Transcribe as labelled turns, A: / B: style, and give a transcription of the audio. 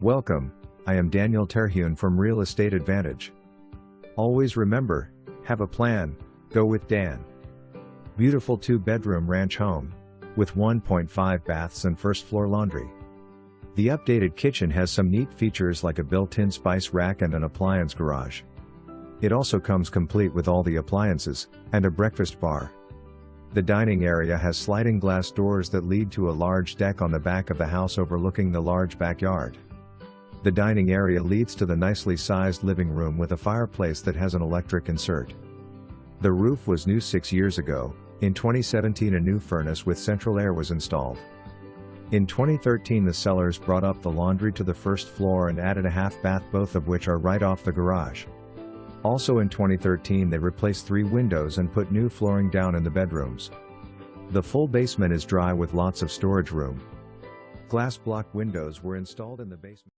A: Welcome, I am Daniel Terhune from Real Estate Advantage. Always remember, have a plan, go with Dan. Beautiful 2-bedroom ranch home, with 1.5 baths and first-floor laundry. The updated kitchen has some neat features like a built-in spice rack and an appliance garage. It also comes complete with all the appliances, and a breakfast bar. The dining area has sliding glass doors that lead to a large deck on the back of the house overlooking the large backyard. The dining area leads to the nicely sized living room with a fireplace that has an electric insert. The roof was new 6 years ago. In 2017 a new furnace with central air was installed. In 2013 the sellers brought up the laundry to the first floor and added a half bath, both of which are right off the garage. Also in 2013 they replaced 3 windows and put new flooring down in the bedrooms. The full basement is dry with lots of storage room. Glass block windows were installed in the basement.